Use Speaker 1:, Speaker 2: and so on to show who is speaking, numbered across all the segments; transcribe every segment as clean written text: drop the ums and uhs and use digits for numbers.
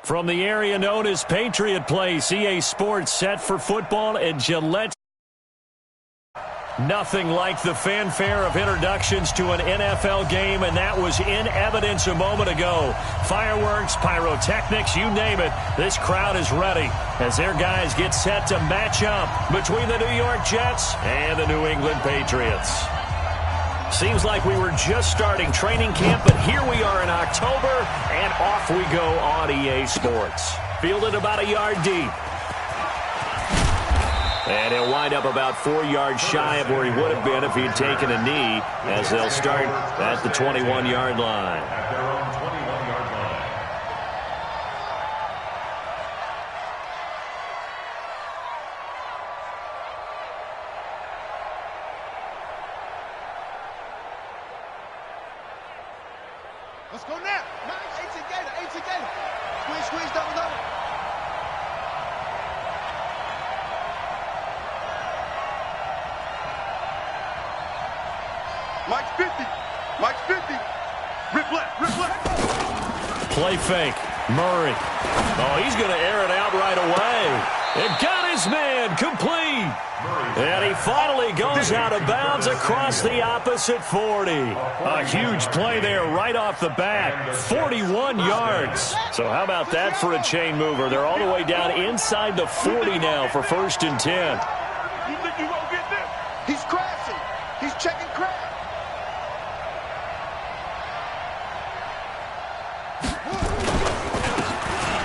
Speaker 1: From the area known as Patriot Place, EA Sports set for football at Gillette. Nothing like the fanfare of introductions to an NFL game, and that was in evidence a moment ago. Fireworks, pyrotechnics, you name it. This crowd is ready as their guys get set to match up between the New York Jets and the New England Patriots. Seems like we were just starting training camp, but here we are in October, and off we go on EA Sports. Fielded about a yard deep. And he'll wind up about 4 yards shy of where he would have been if he'd taken a knee, as they'll start at the 21-yard line.
Speaker 2: At their own 21-yard line.
Speaker 3: Let's go now. 18 Gator. Squeeze, double. Mike's 50. Rip left.
Speaker 1: Play fake. Murray. Oh, he's going to air it out right away. It got his man complete. And he finally goes out of bounds across the opposite 40. A huge play there right off the bat. 41 yards. So how about that for a chain mover? They're all the way down inside the 40 now for 1st and 10.
Speaker 3: You think you won't get this? He's crashing. He's checking crash.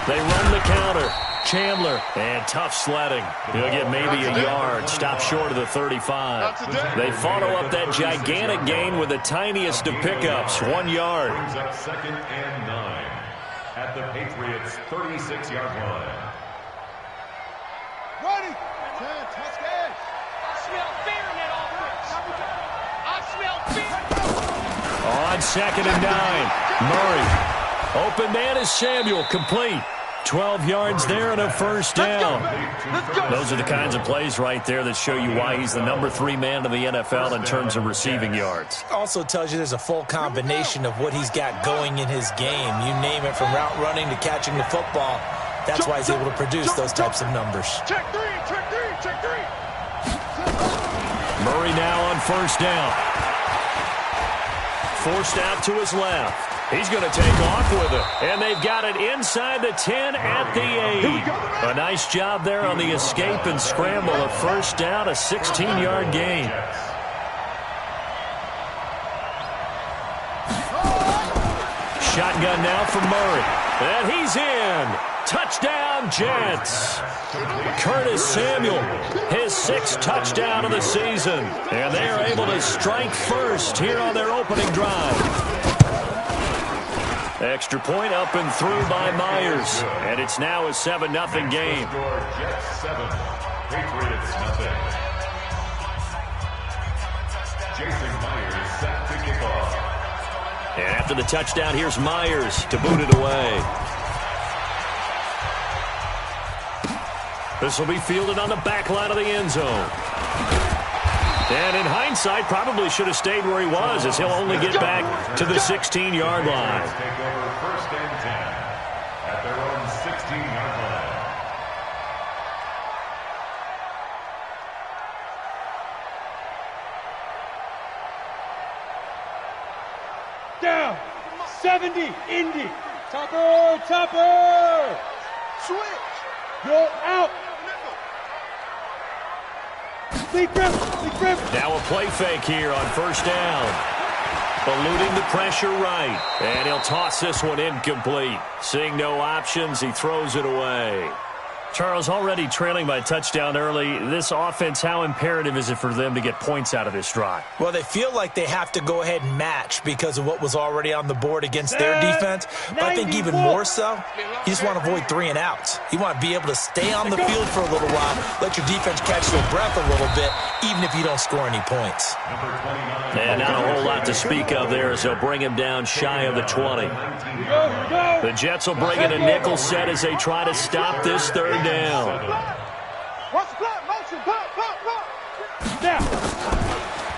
Speaker 1: They run the counter. Chandler, and tough sledding. He'll get maybe a yard, stop short of the 35. They follow up that gigantic gain with the tiniest of pickups, 1 yard.
Speaker 2: Brings up 2nd and 9 at the Patriots' 36-yard line.
Speaker 3: Ready. Touchdown.
Speaker 4: I smell fear in that offense. I smell fear.
Speaker 1: On 2nd and 9, Murray. Open man is Samuel, complete. 12 yards there and a 1st down. Those are the kinds of plays right there that show you why he's the number 3 man in the NFL in terms of receiving yards.
Speaker 5: Also tells you there's a full combination of what he's got going in his game. You name it, from route running to catching the football. That's why he's able to produce those types of numbers.
Speaker 3: Check three.
Speaker 1: Murray now on 1st down. Forced out to his left. He's going to take off with it. And they've got it inside the 10 at the 8. A nice job there on the escape and scramble. A 1st down, a 16-yard gain. Shotgun now for Murray. And he's in. Touchdown, Jets. Curtis Samuel, his 6th touchdown of the season. And they are able to strike first here on their opening drive. Extra point up and through by Myers. And it's now a 7-0 game.
Speaker 2: Jets 7, Patriots nothing. Jason Myers set to kick off.
Speaker 1: And after the touchdown, here's Myers to boot it away. This will be fielded on the back line of the end zone. And in hindsight, probably should have stayed where he was, as he'll only get back to the 16-yard line.
Speaker 2: Take over 1st and 10 at their own 16-yard line.
Speaker 6: Down. 70. Indy. Topper.
Speaker 3: Switch.
Speaker 6: Go out.
Speaker 1: Now a play fake here on 1st down. Eluding the pressure right. And he'll toss this one incomplete. Seeing no options, he throws it away. Charles, already trailing by a touchdown early. This offense, how imperative is it for them to get points out of this drive?
Speaker 5: Well, they feel like they have to go ahead and match because of what was already on the board against their defense. But I think even more so, you just want to avoid 3 and outs. You want to be able to stay on the field for a little while, let your defense catch their breath a little bit, even if you don't score any points.
Speaker 1: And not a whole lot to speak of there as they'll bring him down shy of the 20. The Jets will bring in a nickel set as they try to stop this 3rd down.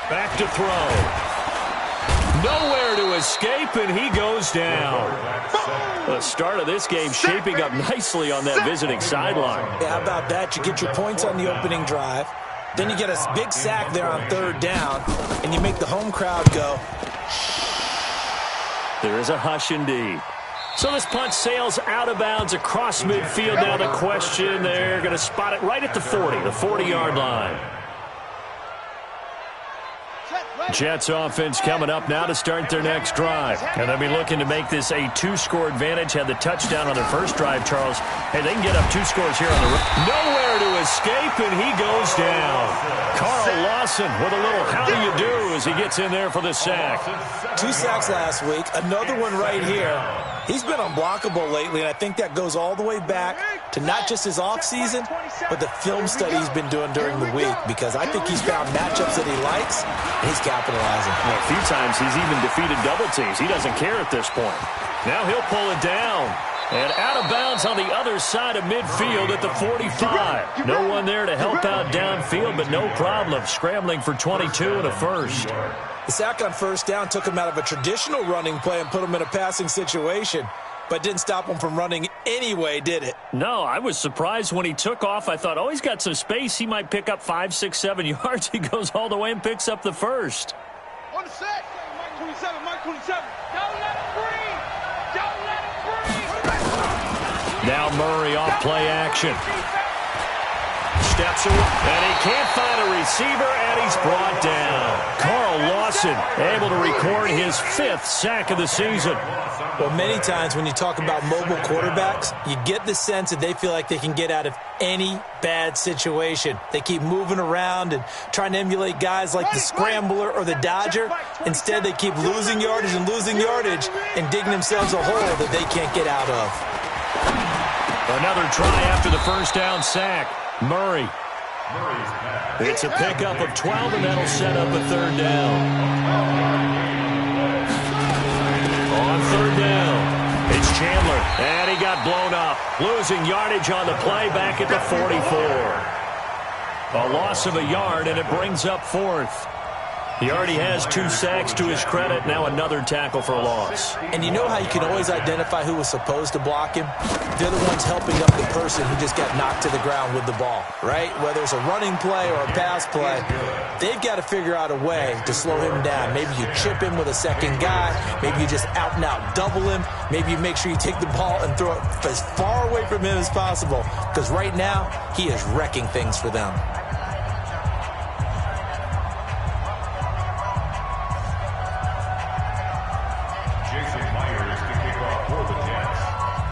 Speaker 1: Back to throw. Nowhere to escape, and he goes down. The start of this game shaping up nicely on that visiting sideline.
Speaker 5: Yeah, how about that? You get your points on the opening drive. Then you get a big sack there on third down, and you make the home crowd go.
Speaker 1: There is a hush indeed. So this punt sails out of bounds across midfield. Now the question, they're going to spot it right at the 40, the 40-yard line. Jets offense coming up now to start their next drive. And they'll be looking to make this a two-score advantage. Had the touchdown on their first drive, Charles. Hey, they can get up 2 scores here on the road. Nowhere to escape, and he goes down. Carl Lawson with a little how do you do as he gets in there for the sack.
Speaker 5: 2 sacks last week, another one right here. He's been unblockable lately, and I think that goes all the way back to not just his offseason, but the film study he's been doing during the week, because I think he's found matchups that he likes, and he's capitalizing.
Speaker 1: Well, a few times he's even defeated double teams. He doesn't care at this point. Now he'll pull it down. And out of bounds on the other side of midfield at the 45. No one there to help out downfield, but no problem. Scrambling for 22 and a first.
Speaker 5: The sack on first down took him out of a traditional running play and put him in a passing situation, but didn't stop him from running anyway, did it?
Speaker 1: No, I was surprised when he took off. I thought, oh, he's got some space. He might pick up 5, 6, 7 yards. He goes all the way and picks up the first.
Speaker 6: On the set. Mike 27, Mike 27. Don't let him breathe. Don't let him breathe.
Speaker 1: Now Murray off play action. Steps away, and he can't find a receiver, and he's brought down. Carl Lawson able to record his 5th sack of the season.
Speaker 5: Well, many times when you talk about mobile quarterbacks, you get the sense that they feel like they can get out of any bad situation. They keep moving around and trying to emulate guys like the Scrambler or the Dodger. Instead, they keep losing yardage and digging themselves a hole that they can't get out of.
Speaker 1: Another try after the first down sack. Murray. It's a pickup of 12, and that'll set up a third down. On third down, it's Chandler, and he got blown up. Losing yardage on the play back at the 44. A loss of a yard, and it brings up 4th. He already has 2 sacks to his credit. Now another tackle for a loss.
Speaker 5: And you know how you can always identify who was supposed to block him? They're the ones helping up the person who just got knocked to the ground with the ball, right? Whether it's a running play or a pass play, they've got to figure out a way to slow him down. Maybe you chip him with a second guy. Maybe you just out and out double him. Maybe you make sure you take the ball and throw it as far away from him as possible, because right now he is wrecking things for them.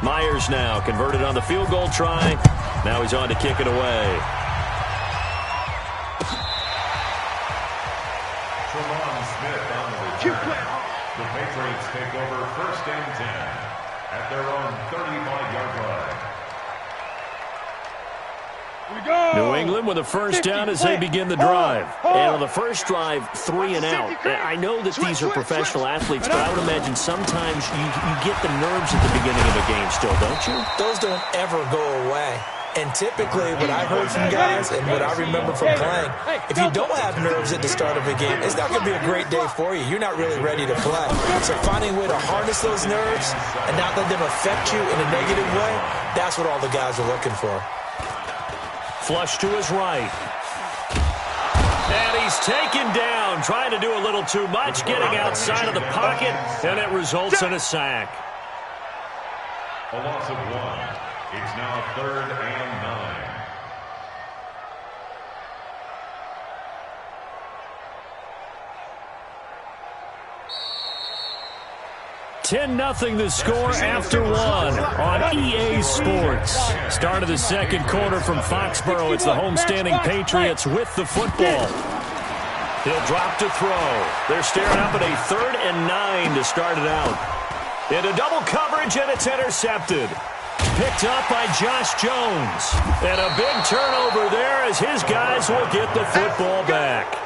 Speaker 1: Myers now converted on the field goal try. Now he's on to kick it away.
Speaker 2: The Patriots take over 1st and 10 at their own 35-yard line.
Speaker 1: New England with a first down as they begin the drive. And on the first drive, 3 and out. I know that these are professional athletes, but I would imagine sometimes you get the nerves at the beginning of a game still, don't you?
Speaker 5: Those don't ever go away. And typically, what I've heard from guys and what I remember from playing, if you don't have nerves at the start of a game, it's not going to be a great day for you. You're not really ready to play. So finding a way to harness those nerves and not let them affect you in a negative way, that's what all the guys are looking for.
Speaker 1: Flush to his right. And he's taken down, trying to do a little too much, getting outside of the pocket, and it results in a sack.
Speaker 2: A loss of 1. It's now 3rd and 9.
Speaker 1: 10-0 the score after 1 on EA Sports. Start of the second quarter from Foxborough. It's the homestanding Patriots with the football. He'll drop to throw. They're staring up at a 3rd and 9 to start it out. Into double coverage, and it's intercepted. Picked up by Josh Jones. And a big turnover there as his guys will get the football back.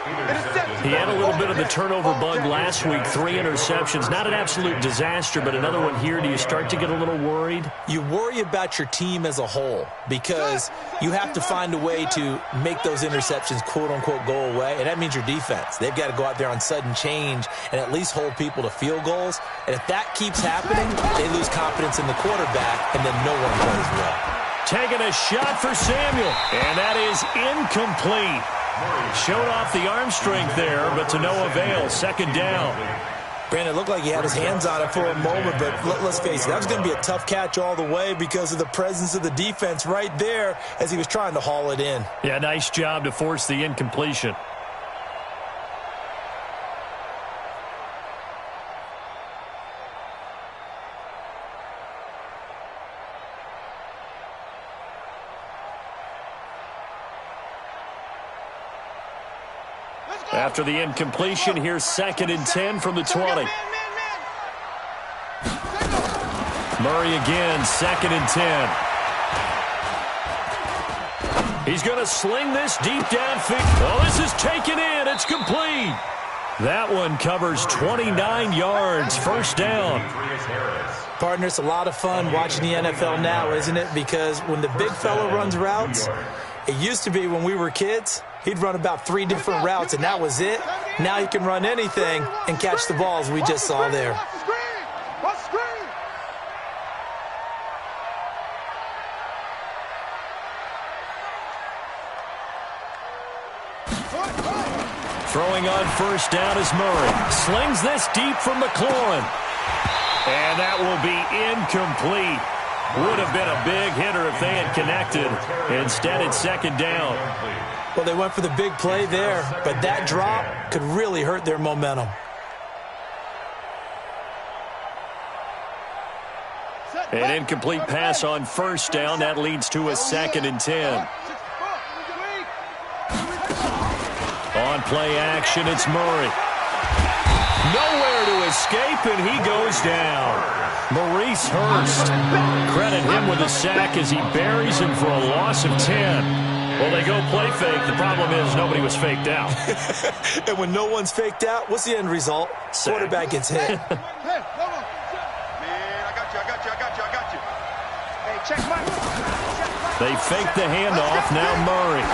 Speaker 1: He had a little bit of the turnover bug last week, 3 interceptions. Not an absolute disaster, but another one here. Do you start to get a little worried?
Speaker 5: You worry about your team as a whole because you have to find a way to make those interceptions, quote-unquote, go away, and that means your defense. They've got to go out there on sudden change and at least hold people to field goals. And if that keeps happening, they lose confidence in the quarterback, and then no one plays well.
Speaker 1: Taking a shot for Samuel, and that is incomplete. Showed off the arm strength there, but to no avail. Second down.
Speaker 5: Brandon, it looked like he had his hands on it for a moment, but let's face it, that was going to be a tough catch all the way because of the presence of the defense right there as he was trying to haul it in.
Speaker 1: Yeah, nice job to force the incompletion. After the incompletion, here's 2nd and 10 from the 20. Murray again, 2nd and 10. He's going to sling this deep downfield. Oh, this is taken in. It's complete. That one covers 29 yards. First down.
Speaker 5: Partner, it's a lot of fun watching the NFL now, isn't it? Because when the big fella runs routes, it used to be when we were kids, he'd run about 3 different routes, and that was it. Now he can run anything and catch the balls we just saw there.
Speaker 1: Throwing on first down is Murray. Slings this deep from McLaurin. And that will be incomplete. Would have been a big hitter if they had connected. Instead, it's second down.
Speaker 5: Well, they went for the big play there, but that drop could really hurt their momentum.
Speaker 1: An incomplete pass on first down. That leads to a 2nd and 10. On play action, it's Murray. Nowhere to escape, and he goes down. Maurice Hurst. Credit him with a sack as he buries him for a loss of 10. Well, they go play fake. The problem is nobody was faked out.
Speaker 5: And when no one's faked out, what's the end result?
Speaker 1: Sack.
Speaker 5: Quarterback gets hit.
Speaker 3: Hey, come on. Man, I got you. Hey, check my.
Speaker 1: They fake the handoff. Now Murray.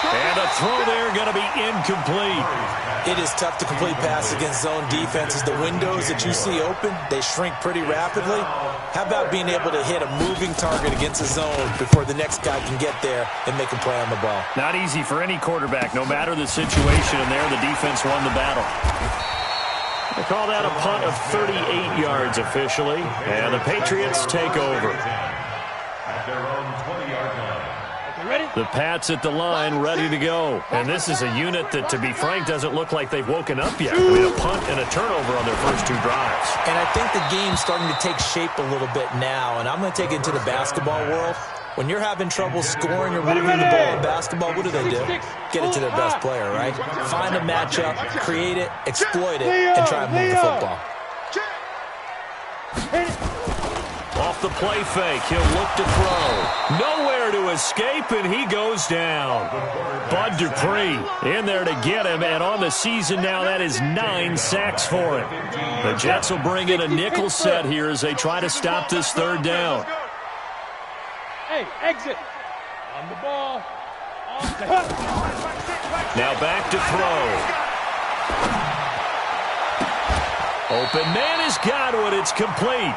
Speaker 1: And a throw there going to be incomplete.
Speaker 5: It is tough to complete passes against zone defenses. The windows that you see open, they shrink pretty rapidly. How about being able to hit a moving target against a zone before the next guy can get there and make a play on the ball?
Speaker 1: Not easy for any quarterback, no matter the situation, and there the defense won the battle. They call that a punt of 38 yards officially, and the Patriots take over.
Speaker 2: At their own 20-yard line.
Speaker 1: The Pats at the line, ready to go. And this is a unit that, to be frank, doesn't look like they've woken up yet. I mean, a punt and a turnover on their first 2 drives.
Speaker 5: And I think the game's starting to take shape a little bit now, and I'm going to take it into the basketball world. When you're having trouble scoring or moving the ball in basketball, what do? Get it to their best player, right? Find a matchup, create it, exploit it, and try and move the football.
Speaker 1: Off the play fake, he'll look to throw. Nowhere to escape, and he goes down. Bud Dupree in there to get him, and on the season now, that is 9 sacks for him. The Jets will bring in a nickel set here as they try to stop this third down.
Speaker 6: Hey, exit. On the ball.
Speaker 1: Now back to throw. Open man has got one. It's complete.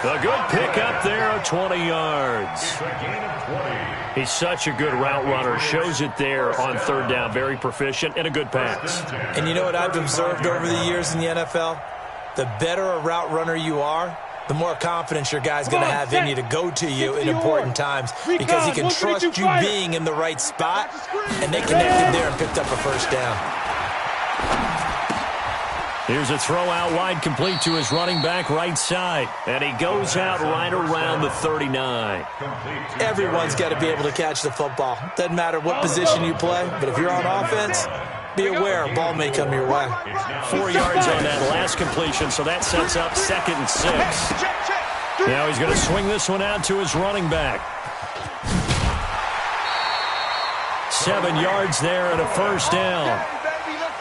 Speaker 1: A good pick up there of 20 yards. He's such a good route runner. Shows it there on third down. Very proficient and a good pass.
Speaker 5: And you know what I've observed over the years in the NFL? The better a route runner you are, the more confidence your guy's going to have in you to go to you in important times because he can trust you being in the right spot, and they connected there and picked up a first down.
Speaker 1: Here's a throw out wide, complete to his running back right side. And he goes out right around the 39.
Speaker 5: Everyone's got to be able to catch the football. Doesn't matter what position you play, but if you're on offense, be aware a ball may come your way.
Speaker 1: 4 yards on that last completion, so that sets up 2nd and 6. Now he's going to swing this one out to his running back. 7 yards there and a first down.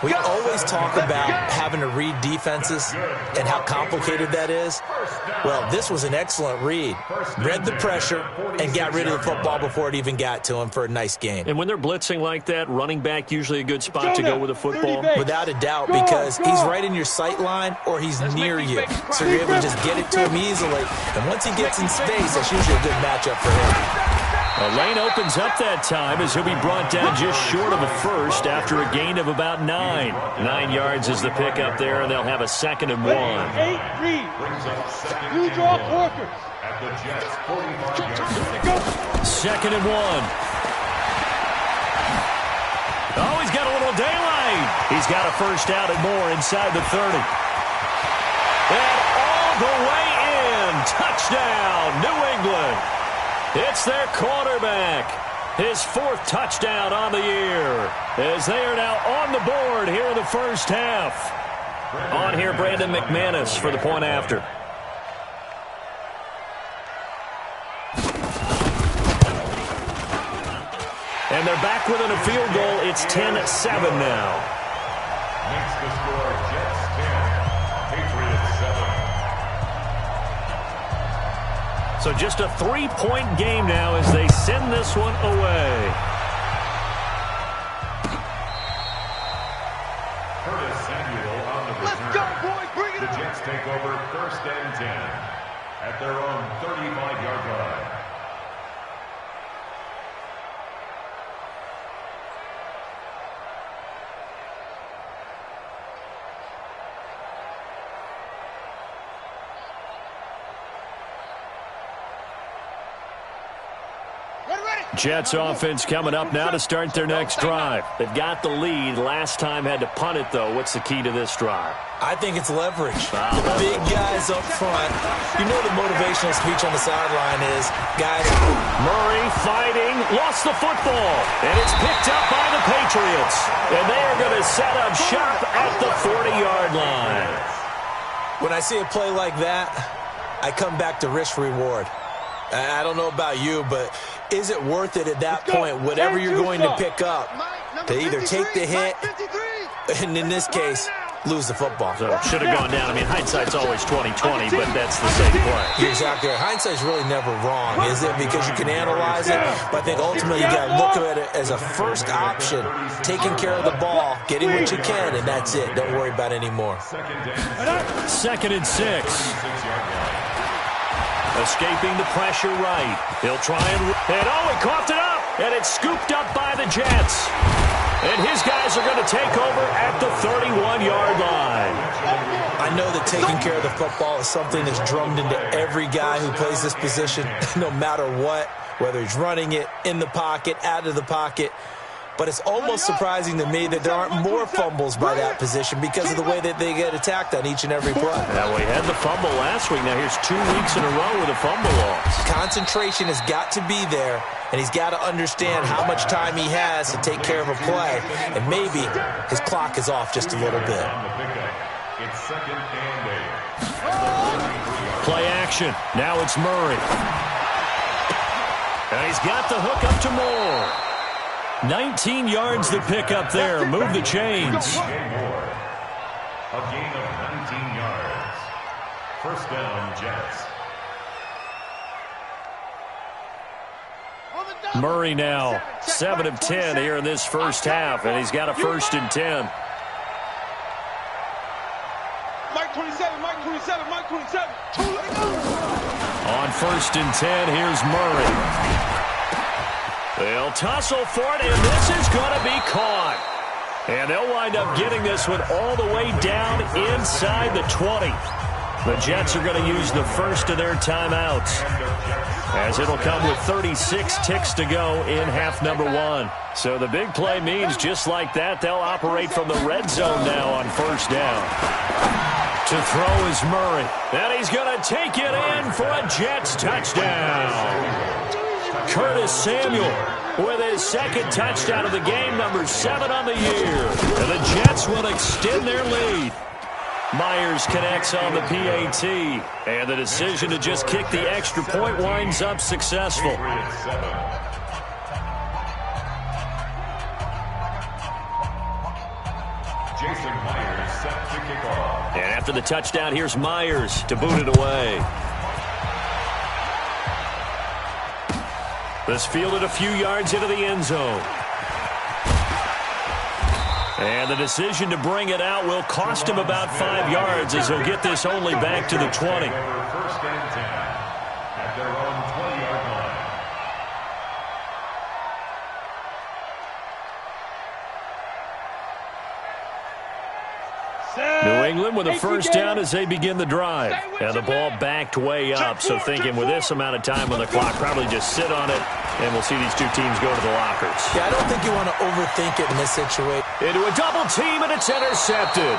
Speaker 5: We always talk about having to read defenses and how complicated that is. Well, this was an excellent read. Read the pressure and got rid of the football before it even got to him for a nice gain.
Speaker 1: And when they're blitzing like that, running back usually a good spot to go with a football.
Speaker 5: Without a doubt, because he's right in your sight line or he's near you. So you're able to just get it to him easily. And once he gets in space, that's usually a good matchup for him.
Speaker 1: A lane opens up that time as he'll be brought down just short of a first after a gain of about 9. 9 yards is the pickup there, and they'll have a 2nd and 1.
Speaker 6: 8 read. You draw Corker.
Speaker 2: At the Jets' 45-yard line.
Speaker 1: 2nd and 1. Oh, he's got a little daylight. He's got a first out and more inside the 30. And all the way in. Touchdown, New England. It's their quarterback. His 4th touchdown on the year. As they are now on the board here in the first half. On here, Brandon McManus for the point after. And they're back within a field goal. It's 10-7 now.
Speaker 2: Makes the score Jets 10, Patriots 7.
Speaker 1: So just a 3-point game now as they send this one away.
Speaker 2: Curtis Samuel on the return.
Speaker 6: Let's go, boys. Bring it
Speaker 2: The
Speaker 6: on.
Speaker 2: Jets take over 1st and 10 at their own 35-yard line.
Speaker 1: Jets offense coming up now to start their next drive. They've got the lead. Last time had to punt it, though. What's the key to this drive?
Speaker 5: I think it's leverage. The big guys up front. You know the motivational speech on the sideline is, guys.
Speaker 1: Murray fighting, lost the football, and it's picked up by the Patriots. And they are going to set up shop at the 40-yard line.
Speaker 5: When I see a play like that, I come back to risk-reward. I don't know about you, but is it worth it at that point, whatever you're going to pick up, to either take the hit, and in this case, lose the football?
Speaker 1: So should have gone down. I mean, hindsight's always 20/20, but that's the same play.
Speaker 5: You're exactly right. Hindsight's really never wrong, is it? Because you can analyze it, but I think ultimately you got to look at it as a first option, taking care of the ball, getting what you can, and that's it. Don't worry about any more.
Speaker 1: 2nd and 6. Escaping the pressure right. He'll try and he coughed it up, and it's scooped up by the Jets. And his guys are going to take over at the 31-yard line.
Speaker 5: I know that taking care of the football is something that's drummed into every guy who plays this position, no matter what, whether he's running it, in the pocket, out of the pocket. But it's almost surprising to me that there aren't more fumbles by that position because of the way that they get attacked on each and every play.
Speaker 1: Now, we had the fumble last week. Now, here's 2 weeks in a row with a fumble loss.
Speaker 5: Concentration has got to be there, and he's got to understand how much time he has to take care of a play, and maybe his clock is off just a little bit.
Speaker 2: It's 2nd and 8.
Speaker 1: Play action. Now it's Murray. And he's got the hook up to Moore. 19 yards to pick up there. Move the chains.
Speaker 2: A gain of 19 yards. 1st down, Jets.
Speaker 1: Murray now 7 of 10 here in this first half, and he's got a 1st and 10.
Speaker 6: Mike 27, Mike 27, Mike 27.
Speaker 1: On 1st and 10, here's Murray. They'll tussle for it, and this is going to be caught. And they'll wind up getting this one all the way down inside the 20. The Jets are going to use the first of their timeouts, as it'll come with 36 ticks to go in half number 1. So the big play means just like that, they'll operate from the red zone now on 1st down. To throw is Murray. And he's going to take it in for a Jets touchdown. Curtis Samuel with his 2nd touchdown of the game, number 7 on the year. And the Jets will extend their lead. Myers connects on the PAT, and the decision to just kick the extra point winds up successful.
Speaker 2: Jason Myers set to kick off.
Speaker 1: And after the touchdown, here's Myers to boot it away. This fielded a few yards into the end zone. And the decision to bring it out will cost him about 5 yards as he'll get this only back to the 20.
Speaker 2: First and 10 at their own 20-yard line.
Speaker 1: New England with a first down as they begin the drive. And the ball backed way up, so thinking with this amount of time on the clock, probably just sit on it, and we'll see these two teams go to the lockers.
Speaker 5: Yeah, I don't think you want to overthink it in this situation.
Speaker 1: Into a double team, and it's intercepted.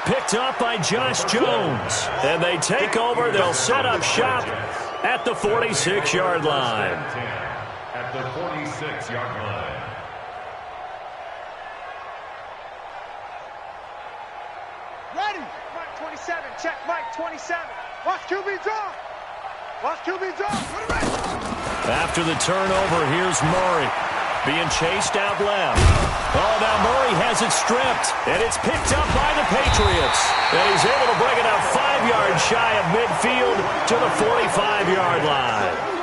Speaker 1: Picked up by Josh Jones. And they take over. They'll set up shop at the 46-yard line.
Speaker 2: At the 46-yard line.
Speaker 6: Ready. Mike 27. Check Mike 27. Watch QB draw. Watch QB draw.
Speaker 1: After the turnover, here's Murray. Being chased out left. Oh, now Murray has it stripped. And it's picked up by the Patriots. And he's able to bring it out 5 yards shy of midfield to the 45-yard line.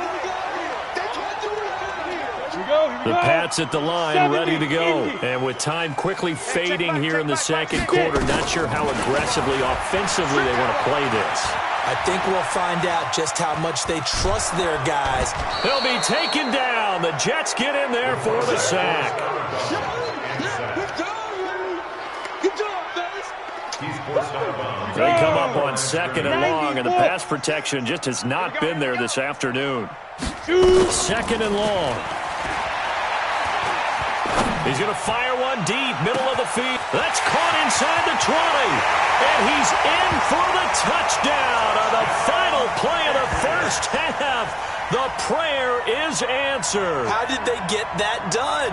Speaker 1: The Pats at the line, ready to go. And with time quickly fading here in the second quarter, not sure how aggressively, offensively they want to play this.
Speaker 5: I think we'll find out just how much they trust their guys.
Speaker 1: They'll be taken down. The Jets get in there for the sack. They come up on second and long, and the pass protection just has not been there this afternoon. Second and long. He's going to fire one deep, middle of the field. That's caught inside the 20. And he's in for the touchdown on the final play of the first half. The prayer is answered.
Speaker 5: How did they get that done?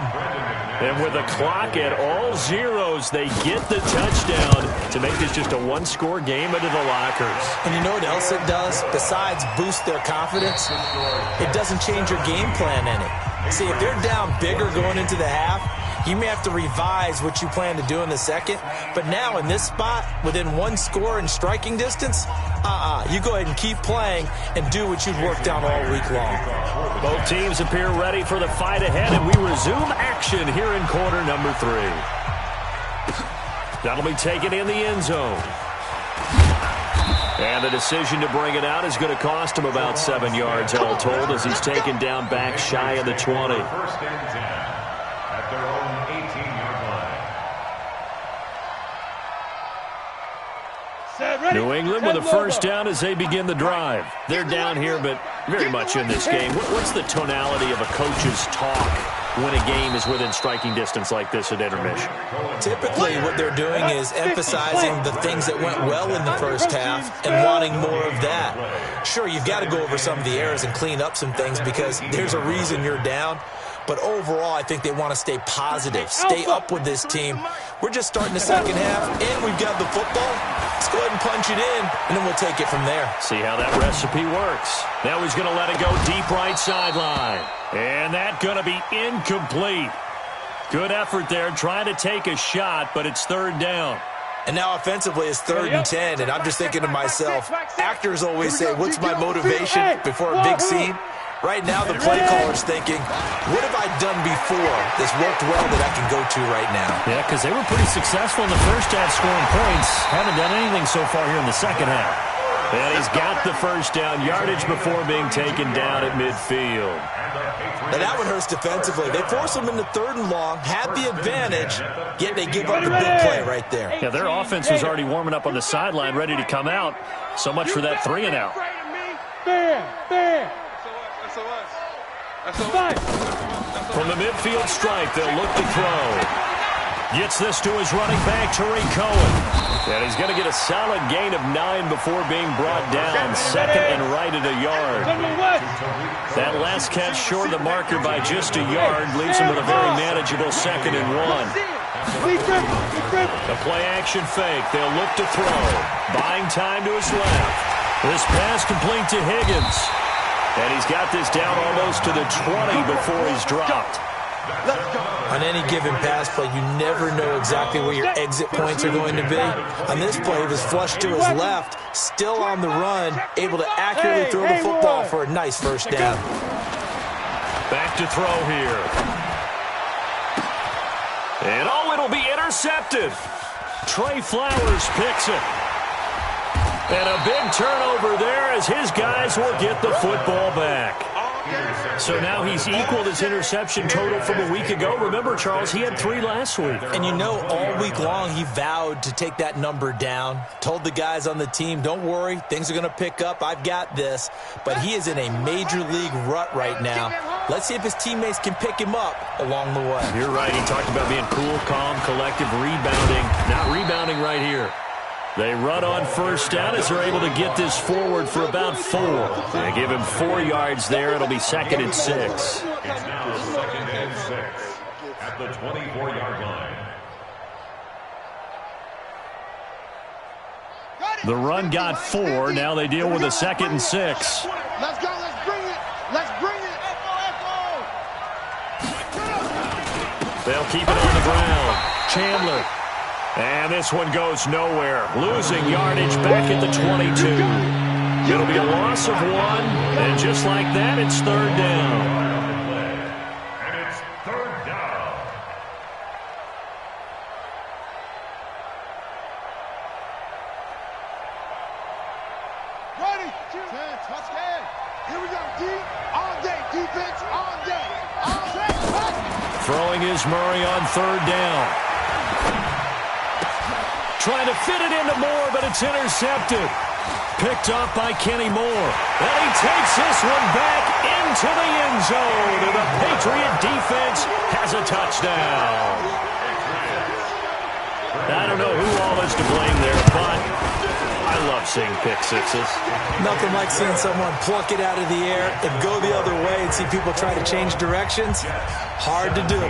Speaker 1: And with the clock at all zeros, they get the touchdown to make this just a one-score game into the lockers.
Speaker 5: And you know what else it does? Besides boost their confidence, it doesn't change your game plan any. See, if they're down bigger going into the half, you may have to revise what you plan to do in the second. But now in this spot, within one score in striking distance, you go ahead and keep playing and do what you've worked on all week long.
Speaker 1: Both teams appear ready for the fight ahead, and we resume action here in quarter number 3. That'll be taken in the end zone. And the decision to bring it out is going to cost him about 7 yards all told as he's taken down back shy of the 20.
Speaker 2: First and 10 at their own 18-yard line.
Speaker 1: New England with a first down as they begin the drive. They're down here, but very much in this game. What's the tonality of a coach's talk when a game is within striking distance like this at intermission?
Speaker 5: Typically, what they're doing is emphasizing the things that went well in the first half and wanting more of that. Sure, you've got to go over some of the errors and clean up some things because there's a reason you're down. But overall, I think they want to stay positive, stay up with this team. We're just starting the second half, and we've got the football. Let's go ahead and punch it in, and then we'll take it from there.
Speaker 1: See how that recipe works. Now he's going to let it go deep right sideline. And that's going to be incomplete. Good effort there, trying to take a shot, but it's third down.
Speaker 5: And now offensively it's 3rd and 10, and I'm just thinking to myself, actors always say, what's my motivation before a big scene? Right now the play caller's thinking, what have I done before that's worked well that I can go to right now?
Speaker 1: Yeah, because they were pretty successful in the first half scoring points. Haven't done anything so far here in the second half. And he's got the first down yardage before being taken down at midfield.
Speaker 5: Now that one hurts defensively. They force them into 3rd and long, have the advantage, yet they give up the big play right there.
Speaker 1: Yeah, their offense was already warming up on the sideline, ready to come out. So much for that 3 and out.
Speaker 6: Fair.
Speaker 1: From the midfield stripe, they'll look to throw. Gets this to his running back, Tariq Cohen. And he's going to get a solid gain of 9 before being brought down. Second and right at a yard. That last catch short of the marker by just a yard leaves him with a very manageable 2nd and 1. The play-action fake. They'll look to throw. Buying time to his left. This pass complete to Higgins. And he's got this down almost to the 20 before he's dropped.
Speaker 5: On any given pass play, you never know exactly where your exit points are going to be. On this play, he was flushed to his left, still on the run, able to accurately throw the football for a nice first down.
Speaker 1: Back to throw here. And oh, it'll be intercepted. Trey Flowers picks it. And a big turnover there as his guys will get the football back. So now he's equaled his interception total from a week ago. Remember, Charles, he had 3 last week.
Speaker 5: And you know, all week long he vowed to take that number down. Told the guys on the team, don't worry, things are going to pick up. I've got this. But he is in a major league rut right now. Let's see if his teammates can pick him up along the way.
Speaker 1: You're right. He talked about being cool, calm, collective, rebounding. Not rebounding right here. They run on first down as they're able to get this forward for about 4. They give him 4 yards there. It'll be 2nd and 6.
Speaker 2: It's now 2nd and 6 at the 24-yard line.
Speaker 1: The run got 4. Now they deal with a 2nd and 6.
Speaker 6: Let's go. Let's bring it. Let's bring it.
Speaker 1: They'll keep it on the ground. Chandler. And this one goes nowhere. Losing yardage back at the 22. It'll be a loss of 1. And just like that, it's 3rd down.
Speaker 2: And it's 3rd down.
Speaker 6: Ready. Touchdown. Here we go. Deep. All day. Defense. All day. All day.
Speaker 1: Throwing is Murray on 3rd down. Trying to fit it into Moore, but it's intercepted. Picked off by Kenny Moore. And he takes this one back into the end zone. And the Patriot defense has a touchdown. I don't know who all is to blame there, but I love seeing pick sixes.
Speaker 5: Nothing like seeing someone pluck it out of the air and go the other way and see people try to change directions. Hard to do.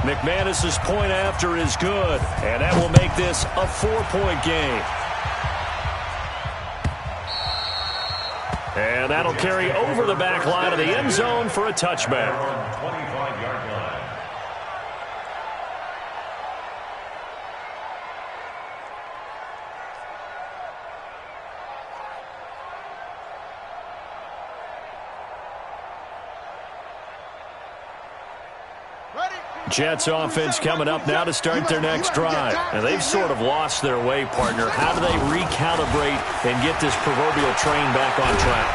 Speaker 1: McManus's point after is good, and that will make this a 4-point game. And that'll carry over the back line of the end zone for a touchback.
Speaker 2: 25-yard line.
Speaker 1: Jets offense coming up now to start their next drive. And they've sort of lost their way, partner. How do they recalibrate and get this proverbial train back on track?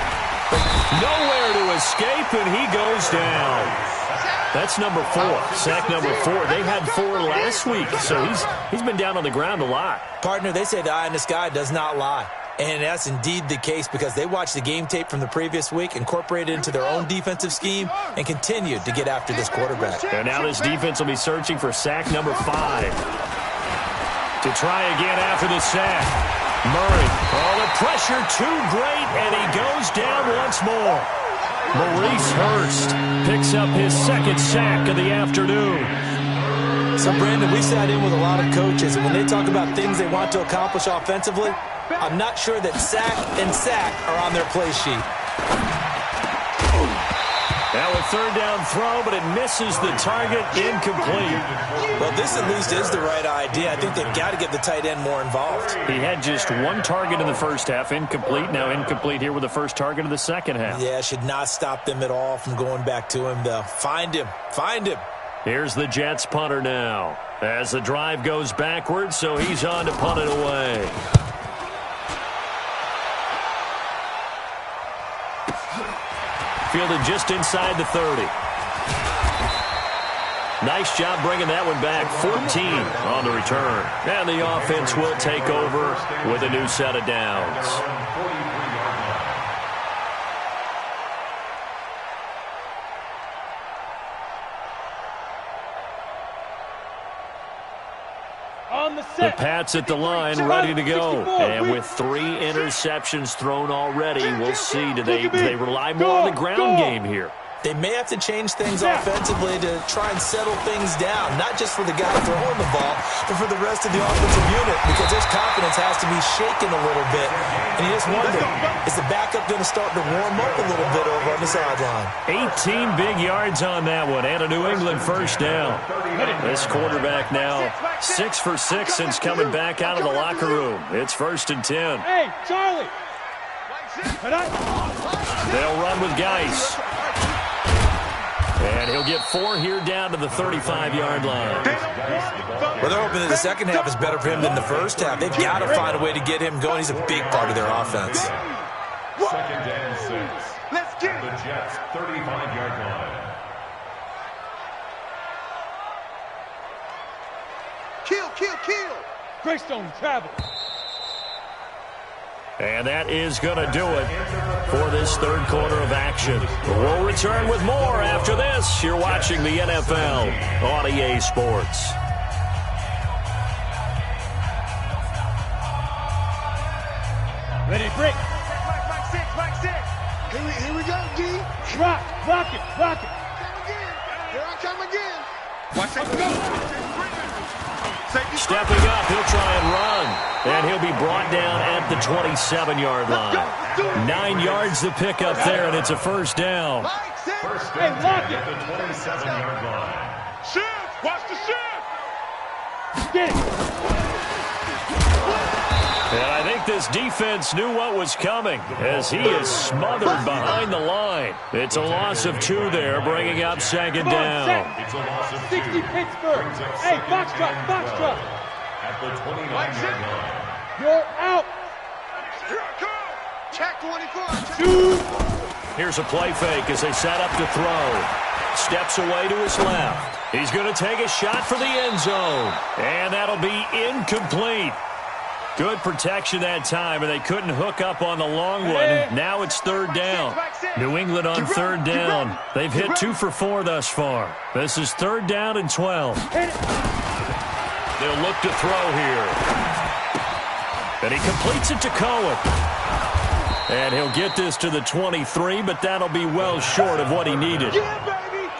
Speaker 1: Nowhere to escape, and he goes down. That's number 4, sack number 4. They had 4 last week, so he's been down on the ground a lot.
Speaker 5: Partner, they say the eye in the sky does not lie. And that's indeed the case because they watched the game tape from the previous week, incorporated it into their own defensive scheme, and continued to get after this quarterback.
Speaker 1: And now this defense will be searching for sack number 5. To try again after the sack. Murray. Oh, the pressure too great, and he goes down once more. Maurice Hurst picks up his 2nd sack of the afternoon.
Speaker 5: So, Brandon, we sat in with a lot of coaches, and when they talk about things they want to accomplish offensively, I'm not sure that sack and sack are on their play sheet.
Speaker 1: Now a 3rd down throw, but it misses the target, incomplete.
Speaker 5: Well, this at least is the right idea. I think they've got to get the tight end more involved.
Speaker 1: He had just 1 target in the first half, incomplete. Now incomplete here with the first target of the second half.
Speaker 5: Yeah, should not stop them at all from going back to him, though. Find him. Find him.
Speaker 1: Here's the Jets punter now. As the drive goes backwards, so he's on to punt it away. Fielded just inside the 30. Nice job bringing that one back. 14 on the return. And the offense will take over with a new set of downs. The Pats at the line, ready to go. And with 3 interceptions thrown already, we'll see. Do they rely more on the ground game here?
Speaker 5: They may have to change things offensively to try and settle things down, not just for the guy throwing the ball, but for the rest of the offensive unit, because his confidence has to be shaken a little bit. And you just wonder, is the backup going to start to warm up a little bit over on the sideline?
Speaker 1: 18 big yards on that one, and a New England first down. This quarterback now 6 for 6 since coming back out of the locker room. It's 1st and 10.
Speaker 6: Hey, Charlie.
Speaker 1: They'll run with Geis. And he'll get 4 here down to the 35-yard line.
Speaker 5: Well, they're hoping that the second half is better for him than the first half. They've got to find a way to get him going. He's a big part of their offense.
Speaker 2: 2nd and 6.
Speaker 3: Let's get it.
Speaker 2: The Jets' 35-yard line.
Speaker 3: Kill, kill, kill.
Speaker 6: Greystone travel.
Speaker 1: And that is going to do it for this third quarter of action. We'll return with more after this. You're watching the NFL on EA Sports.
Speaker 6: Ready, break.
Speaker 3: Mike 6. Here we go, D.
Speaker 6: Rock, block it, block it.
Speaker 3: Come again. Here I come again. Watch it.
Speaker 1: Stepping up, he'll try and run. And he'll be brought down at the 27-yard line. 9 yards to pick up there, and it's a first down.
Speaker 2: First
Speaker 6: Hey,
Speaker 2: and
Speaker 6: lock
Speaker 2: 10
Speaker 6: it.
Speaker 2: at the 27-yard line.
Speaker 3: Shift. Watch the shift.
Speaker 6: Get it.
Speaker 1: And I think this defense knew what was coming as he is smothered behind the line. It's a loss of 2 there, bringing up second down.
Speaker 2: It's a loss of
Speaker 6: 60
Speaker 2: 2.
Speaker 6: Pittsburgh.
Speaker 2: Brings up
Speaker 6: Hey,
Speaker 2: 2nd
Speaker 6: box truck,
Speaker 2: and
Speaker 6: box
Speaker 2: 12
Speaker 6: truck.
Speaker 2: at the 29-yard line.
Speaker 6: You're out.
Speaker 3: Here I come. Check 24.
Speaker 6: Shoot.
Speaker 1: Here's a play fake as they set up to throw. Steps away to his left. He's going to take a shot for the end zone. And that'll be incomplete. Good protection that time, and they couldn't hook up on the long one. Now it's third down. New England on third down. They've hit 2 for 4 thus far. This is 3rd down and 12. They'll look to throw here. And he completes it to Cohen. And he'll get this to the 23, but that'll be well short of what he needed.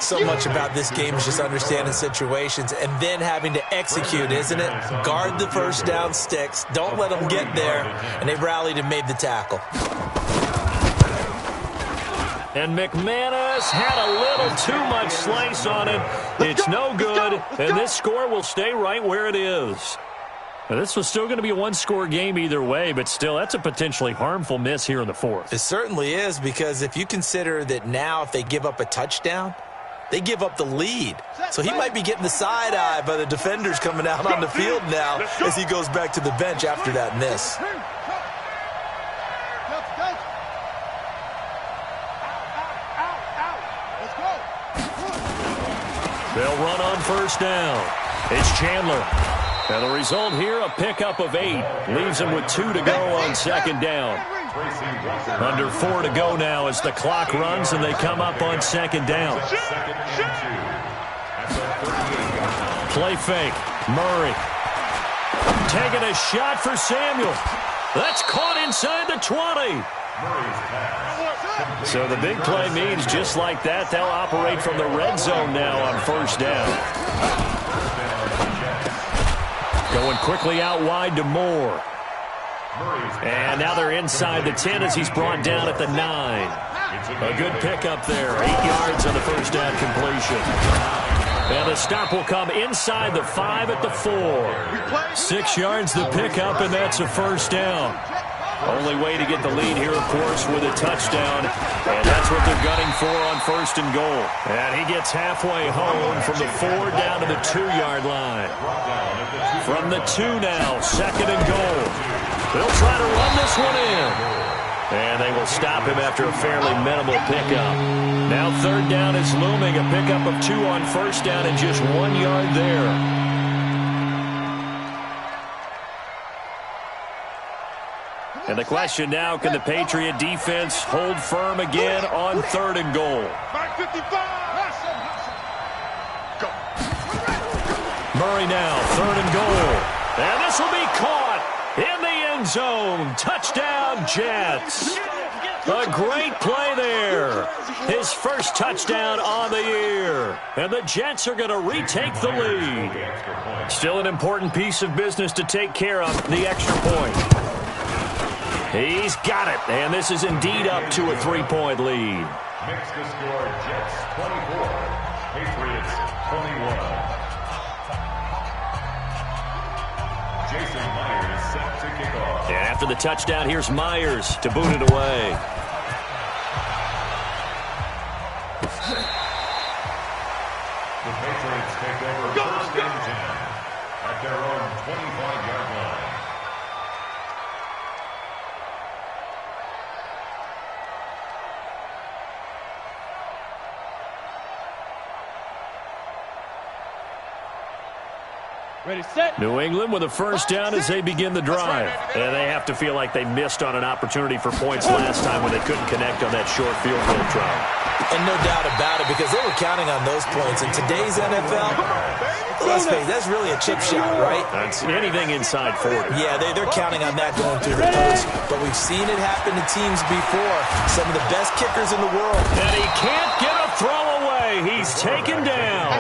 Speaker 5: So much about this game is just understanding situations and then having to execute, isn't it? Guard the first down sticks. Don't let them get there. And they rallied and made the tackle.
Speaker 1: And McManus had a little too much slice on it. It's no good, and this score will stay right where it is. Now, this was still going to be a one-score game either way, but still, that's a potentially harmful miss here in the fourth.
Speaker 5: It certainly is, because if you consider that now if they give up a touchdown, they give up the lead. So he might be getting the side eye by the defenders coming out on the field now as he goes back to the bench after that miss.
Speaker 1: They'll run on first down. It's Chandler. And the result here, a pickup of 8. Leaves him with 2 to go on second down. Under 4 to go now as the clock runs and they come up on second down. Play fake. Murray. Taking a shot for Samuel. That's caught inside the 20. So the big play means just like that, they'll operate from the red zone now on first down. Going quickly out wide to Moore. And now they're inside the 10 as he's brought down at the 9. A good pickup there. 8 yards on the first down completion. And the stop will come inside the 5 at the 4. 6 yards to pick up, and that's a first down. Only way to get the lead here, of course, with a touchdown. And that's what they're gunning for on first and goal. And he gets halfway home from the 4 down to the 2-yard line. From the 2 now, second and goal. They'll try to run this one in. And they will stop him after a fairly minimal pickup. Now third down is looming. A pickup of 2 on first down and just 1 yard there. And the question now, can the Patriot defense hold firm again on third and goal? Murray now, third and goal. And this will be caught in the end zone. Touchdown, Jets. A great play there. His his first touchdown on the year. And the Jets are going to retake the lead. Still an important piece of business to take care of, the extra point. He's got it, and this is indeed up to a 3-point lead.
Speaker 2: Makes the score Jets 24, Patriots 21. Jason Myers set to kick off.
Speaker 1: And after the touchdown, here's Myers to boot it away.
Speaker 2: The Patriots take over first and 10 at their own 25-yard line.
Speaker 6: Ready, set.
Speaker 1: New England with a first down as they begin the drive. And they have to feel like they missed on an opportunity for points last time when they couldn't connect on that short field goal try.
Speaker 5: And no doubt about it, because they were counting on those points. In today's NFL, let's face it, that's really a chip shot, right?
Speaker 1: That's anything inside 40.
Speaker 5: Yeah, they're counting on that going through the post. But we've seen it happen to teams before. Some of the best kickers in the world.
Speaker 1: And he can't get a throw away. He's taken down.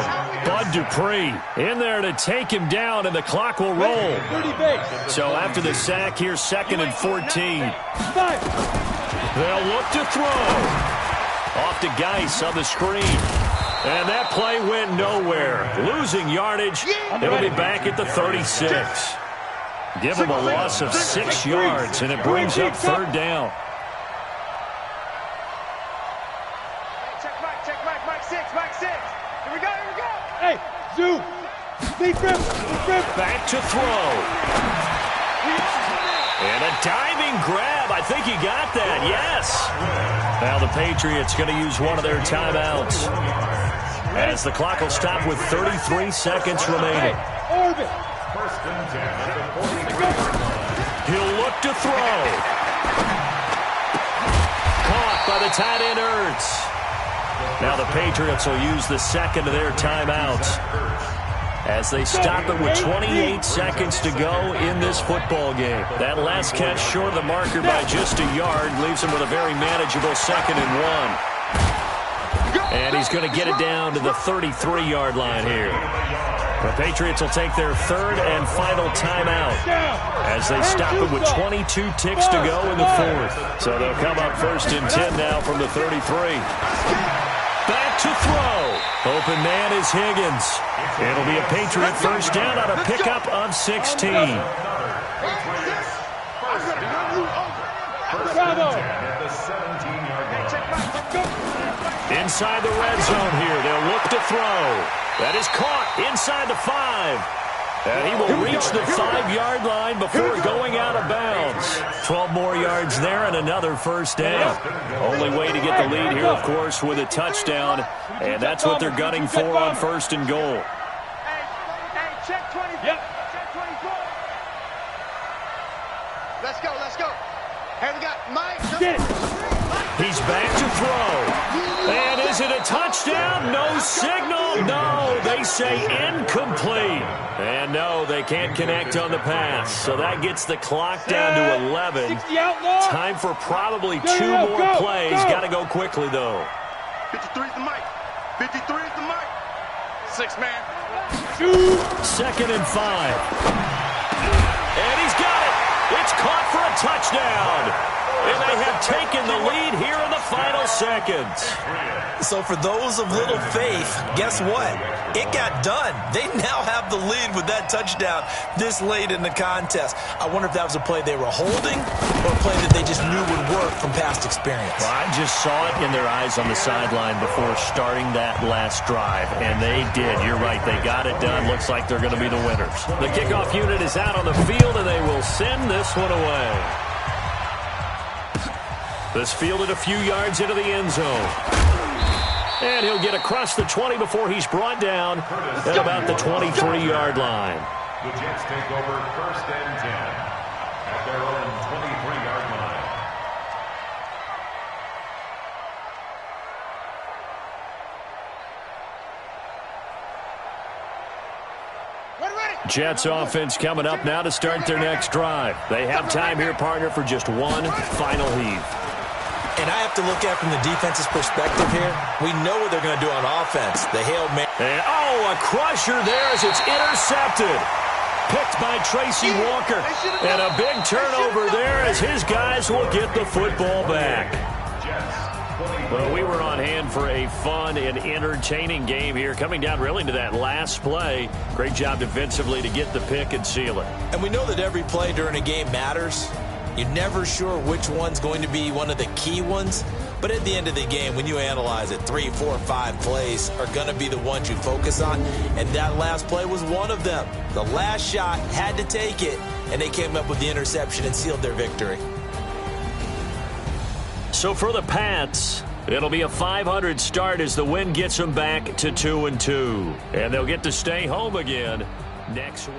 Speaker 1: Bud Dupree in there to take him down, and the clock will roll.
Speaker 6: 30 base.
Speaker 1: So after the sack, here's 2nd and 14.
Speaker 6: 5.
Speaker 1: They'll look to throw. Off to Geis on the screen. And that play went nowhere. Losing yardage. It'll be back at the 36. Give him a loss of 6 yards, and it brings up 3rd down.
Speaker 3: Check, Mike 6. Here we go.
Speaker 6: Hey, Zoo. Defense.
Speaker 1: Back to throw. And a diving grab. I think he got that. Yes. Now the Patriots going to use one of their timeouts, as the clock will stop with 33 seconds remaining.
Speaker 6: Orbit.
Speaker 2: First and 10 at the 40.
Speaker 1: He'll look to throw. Caught by the tight end Ertz. Now the Patriots will use the second of their timeouts, as they stop it with 28 seconds to go in this football game. That last catch short of the marker by just a yard leaves him with a very manageable 2nd and 1. And he's going to get it down to the 33-yard line here. The Patriots will take their 3rd and final timeout, as they stop it with 22 ticks to go in the 4th. So they'll come up 1st and 10 now from the 33. Back to throw. Open man is Higgins. It'll be a Patriot first down on a pickup of 16. Inside the red zone here. They'll look to throw. That is caught inside the 5. And he will reach the 5-yard line before going out of bounds. 12 more yards there and another first down. Only way to get the lead here, of course, with a touchdown. And that's what they're gunning for on 1st and goal.
Speaker 3: Hey, check 24.
Speaker 6: Yep.
Speaker 3: Check 24. Let's go. Hey, we got Mike.
Speaker 6: Get it.
Speaker 1: He's back to throw. And is it a touchdown? No signal. No, they say incomplete. And no, they can't connect on the pass. So that gets the clock down to 11.
Speaker 6: 60 outlaw.
Speaker 1: Time for probably 2 more plays. Got to go quickly, though.
Speaker 3: 53 is the Mike. 53 is the Mike. 6 man.
Speaker 1: 2nd and 5. And he's got it. It's caught for a touchdown. And they have taken the lead here in the final seconds.
Speaker 5: So for those of little faith, guess what? It got done. They now have the lead with that touchdown this late in the contest. I wonder if that was a play they were holding or a play that they just knew would work from past experience.
Speaker 1: Well, I just saw it in their eyes on the sideline before starting that last drive, and they did. You're right. They got it done. Looks like they're going to be the winners. The kickoff unit is out on the field, and they will send this one away. This fielded a few yards into the end zone. And he'll get across the 20 before he's brought down at about the 23-yard line.
Speaker 2: The Jets take over 1st and 10 at their own 23-yard line.
Speaker 1: Jets offense coming up now to start their next drive. They have time here, partner, for just one final heave.
Speaker 5: And I have to look at it from the defense's perspective here. We know what they're going to do on offense. The Hail Mary.
Speaker 1: And, a crusher there as it's intercepted. Picked by Tracy Walker. And a big turnover there as his guys will get the football back. Well, we were on hand for a fun and entertaining game here. Coming down really to that last play. Great job defensively to get the pick and seal it. And we know that every play during a game matters. You're never sure which one's going to be one of the key ones. But at the end of the game, when you analyze it, 3, 4, 5 plays are going to be the ones you focus on. And that last play was one of them. The last shot had to take it, and they came up with the interception and sealed their victory. So for the Pats, it'll be a 500 start as the win gets them back to 2-2. And they'll get to stay home again next week.